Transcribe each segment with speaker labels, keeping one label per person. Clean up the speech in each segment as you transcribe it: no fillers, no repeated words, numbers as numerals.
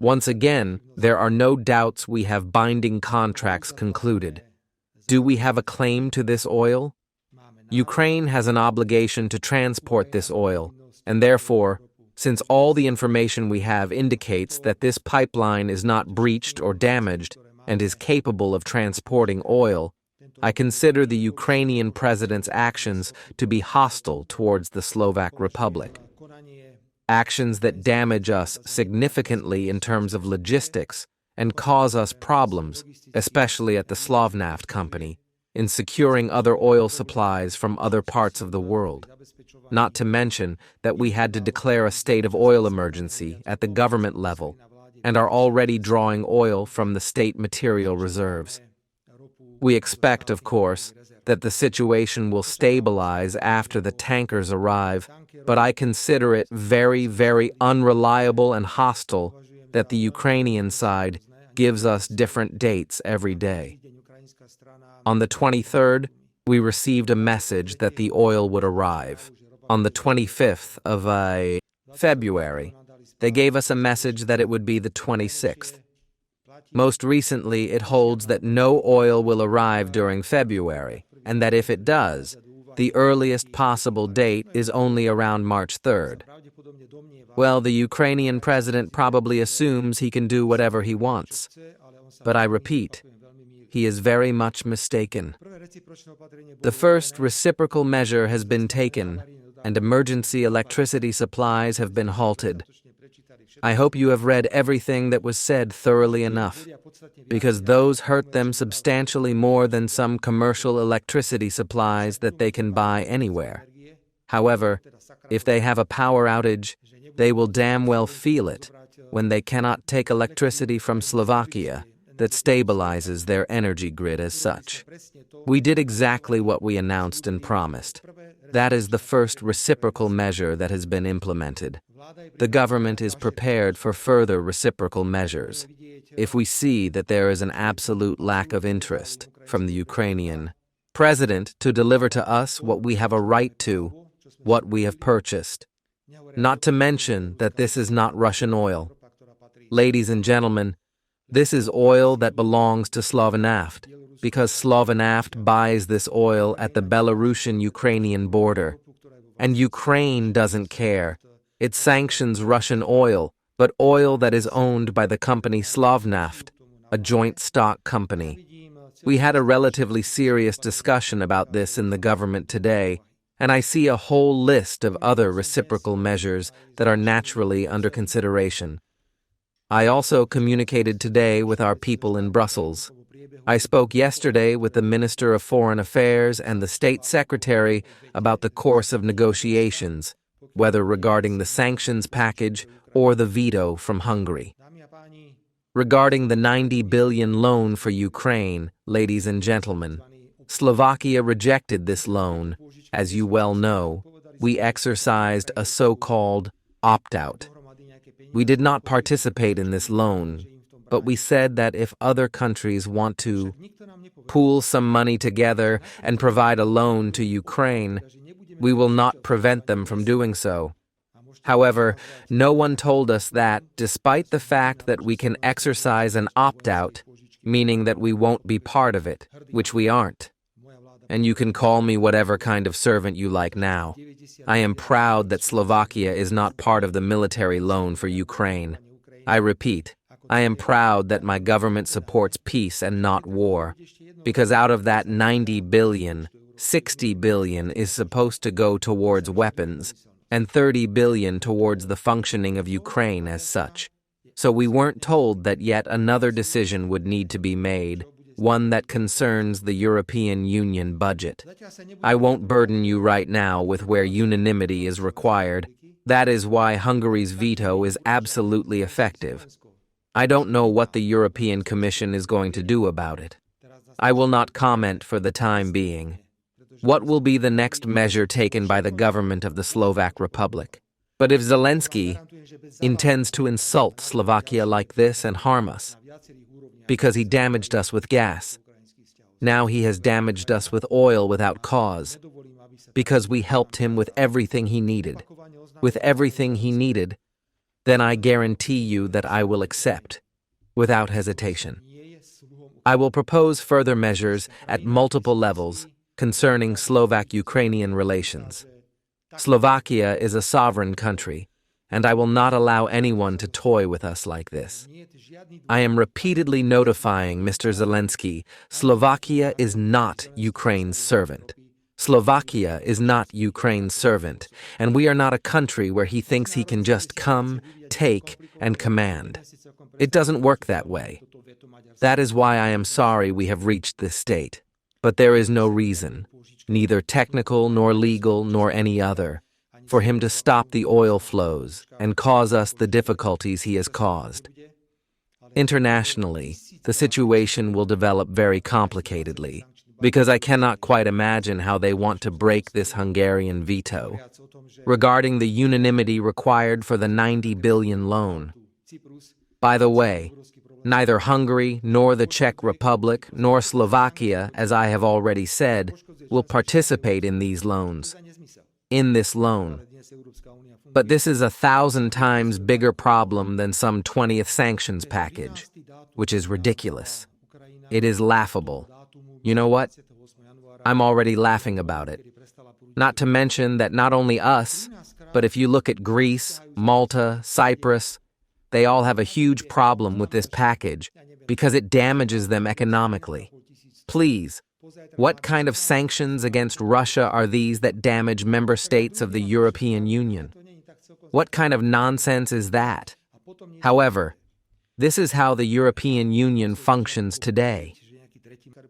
Speaker 1: Once again, there are no doubts we have binding contracts concluded. Do we have a claim to this oil? Ukraine has an obligation to transport this oil, and therefore, since all the information we have indicates that this pipeline is not breached or damaged and is capable of transporting oil, I consider the Ukrainian president's actions to be hostile towards the Slovak Republic. Actions that damage us significantly in terms of logistics and cause us problems, especially at the Slovnaft company, in securing other oil supplies from other parts of the world. Not to mention that we had to declare a state of oil emergency at the government level and are already drawing oil from the state material reserves. We expect, of course, that the situation will stabilize after the tankers arrive, but I consider it very, very unreliable and hostile that the Ukrainian side gives us different dates every day. On the 23rd, we received a message that the oil would arrive. On the 25th of February, they gave us a message that it would be the 26th. Most recently, it holds that no oil will arrive during February, and that if it does, the earliest possible date is only around March 3rd. Well, the Ukrainian president probably assumes he can do whatever he wants. But I repeat, he is very much mistaken. The first reciprocal measure has been taken, and emergency electricity supplies have been halted. I hope you have read everything that was said thoroughly enough, because those hurt them substantially more than some commercial electricity supplies that they can buy anywhere. However, if they have a power outage, they will damn well feel it when they cannot take electricity from Slovakia that stabilizes their energy grid as such. We did exactly what we announced and promised. That is the first reciprocal measure that has been implemented. The government is prepared for further reciprocal measures. If we see that there is an absolute lack of interest from the Ukrainian president to deliver to us what we have a right to, what we have purchased. Not to mention that this is not Russian oil. Ladies and gentlemen, this is oil that belongs to Slovnaft, because Slovnaft buys this oil at the Belarusian-Ukrainian border. And Ukraine doesn't care. It sanctions Russian oil, but oil that is owned by the company Slovnaft, a joint stock company. We had a relatively serious discussion about this in the government today, and I see a whole list of other reciprocal measures that are naturally under consideration. I also communicated today with our people in Brussels. I spoke yesterday with the Minister of Foreign Affairs and the State Secretary about the course of negotiations, whether regarding the sanctions package or the veto from Hungary. Regarding the 90 billion loan for Ukraine, ladies and gentlemen, Slovakia rejected this loan. As you well know, we exercised a so-called opt-out. We did not participate in this loan, but we said that if other countries want to pool some money together and provide a loan to Ukraine, we will not prevent them from doing so. However, no one told us that, despite the fact that we can exercise an opt-out, meaning that we won't be part of it, which we aren't. And you can call me whatever kind of servant you like now. I am proud that Slovakia is not part of the military loan for Ukraine. I repeat, I am proud that my government supports peace and not war, because out of that 90 billion, 60 billion is supposed to go towards weapons, and 30 billion towards the functioning of Ukraine as such. So we weren't told that yet another decision would need to be made, one that concerns the European Union budget. I won't burden you right now with where unanimity is required. That is why Hungary's veto is absolutely effective. I don't know what the European Commission is going to do about it. I will not comment for the time being. What will be the next measure taken by the government of the Slovak Republic? But if Zelensky intends to insult Slovakia like this and harm us, because he damaged us with gas, now he has damaged us with oil without cause, because we helped him with everything he needed. With everything he needed, then I guarantee you that I will accept, without hesitation. I will propose further measures at multiple levels concerning Slovak-Ukrainian relations. Slovakia is a sovereign country, and I will not allow anyone to toy with us like this. I am repeatedly notifying Mr. Zelensky, Slovakia is not Ukraine's servant. Slovakia is not Ukraine's servant, and we are not a country where he thinks he can just come, take, and command. It doesn't work that way. That is why I am sorry we have reached this state. But there is no reason, neither technical nor legal nor any other, for him to stop the oil flows and cause us the difficulties he has caused. Internationally, the situation will develop very complicatedly, because I cannot quite imagine how they want to break this Hungarian veto. Regarding the unanimity required for the 90 billion loan. By the way, neither Hungary nor the Czech Republic nor Slovakia, as I have already said, will participate in these loans. In this loan. But this is 1,000 times bigger problem than some 20th sanctions package, which is ridiculous. It is laughable. You know what? I'm already laughing about it. Not to mention that not only us, but if you look at Greece, Malta, Cyprus, they all have a huge problem with this package because it damages them economically. Please, what kind of sanctions against Russia are these that damage member states of the European Union? What kind of nonsense is that? However, this is how the European Union functions today.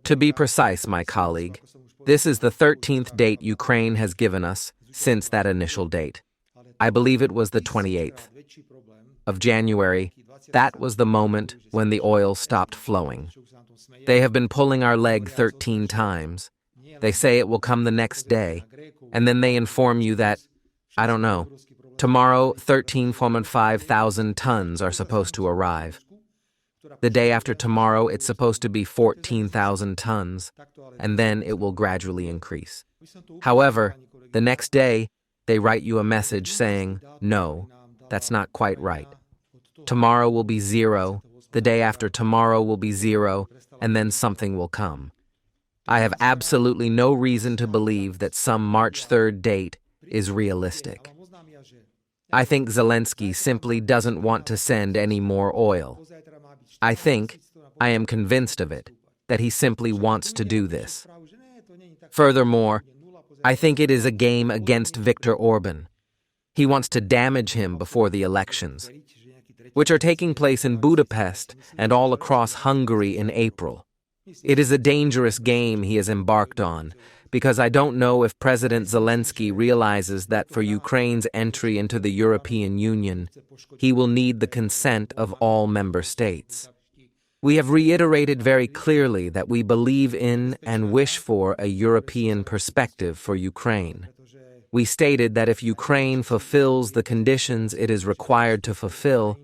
Speaker 1: To be precise, my colleague, this is the 13th date Ukraine has given us since that initial date. I believe it was the 28th of January. That was the moment when the oil stopped flowing. They have been pulling our leg 13 times. They say it will come the next day, and then they inform you that, I don't know, tomorrow 13,500 tons are supposed to arrive. The day after tomorrow, it's supposed to be 14,000 tons, and then it will gradually increase. However, the next day, they write you a message saying, no, that's not quite right. Tomorrow will be 0, the day after tomorrow will be 0, and then something will come. I have absolutely no reason to believe that some March 3rd date is realistic. I think Zelensky simply doesn't want to send any more oil. I am convinced of it, that he simply wants to do this. Furthermore, I think it is a game against Viktor Orban. He wants to damage him before the elections, which are taking place in Budapest and all across Hungary in April. It is a dangerous game he has embarked on, because I don't know if President Zelensky realizes that for Ukraine's entry into the European Union, he will need the consent of all member states. We have reiterated very clearly that we believe in and wish for a European perspective for Ukraine. We stated that if Ukraine fulfills the conditions it is required to fulfill,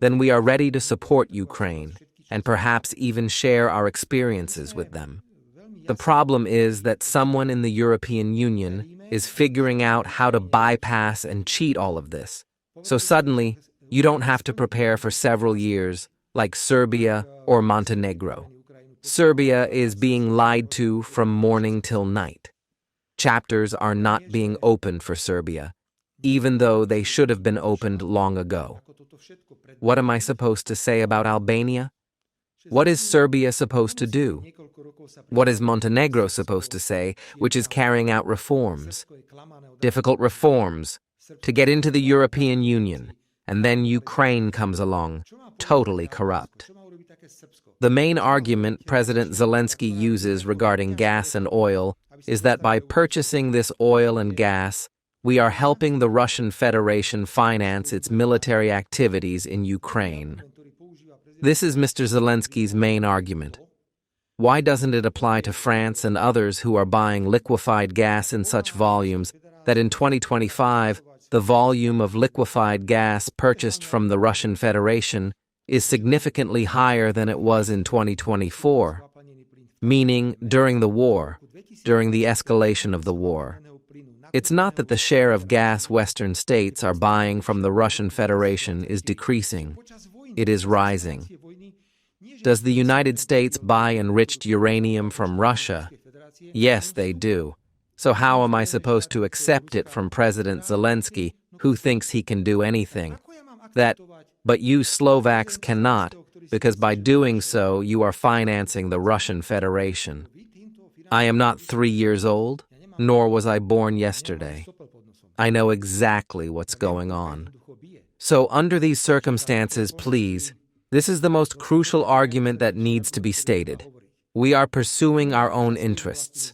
Speaker 1: then we are ready to support Ukraine and perhaps even share our experiences with them. The problem is that someone in the European Union is figuring out how to bypass and cheat all of this. So suddenly, you don't have to prepare for several years, like Serbia or Montenegro. Serbia is being lied to from morning till night. Chapters are not being opened for Serbia, even though they should have been opened long ago. What am I supposed to say about Albania? What is Serbia supposed to do? What is Montenegro supposed to say, which is carrying out reforms? Difficult reforms, to get into the European Union, and then Ukraine comes along, totally corrupt. The main argument President Zelensky uses regarding gas and oil is that by purchasing this oil and gas, we are helping the Russian Federation finance its military activities in Ukraine. This is Mr. Zelensky's main argument. Why doesn't it apply to France and others who are buying liquefied gas in such volumes that in 2025, the volume of liquefied gas purchased from the Russian Federation is significantly higher than it was in 2024, meaning during the war, during the escalation of the war. It's not that the share of gas Western states are buying from the Russian Federation is decreasing. It is rising. Does the United States buy enriched uranium from Russia? Yes, they do. So how am I supposed to accept it from President Zelensky, who thinks he can do anything? But you Slovaks cannot, because by doing so, you are financing the Russian Federation. I am not 3 years old, nor was I born yesterday. I know exactly what's going on. So under these circumstances, please, this is the most crucial argument that needs to be stated. We are pursuing our own interests.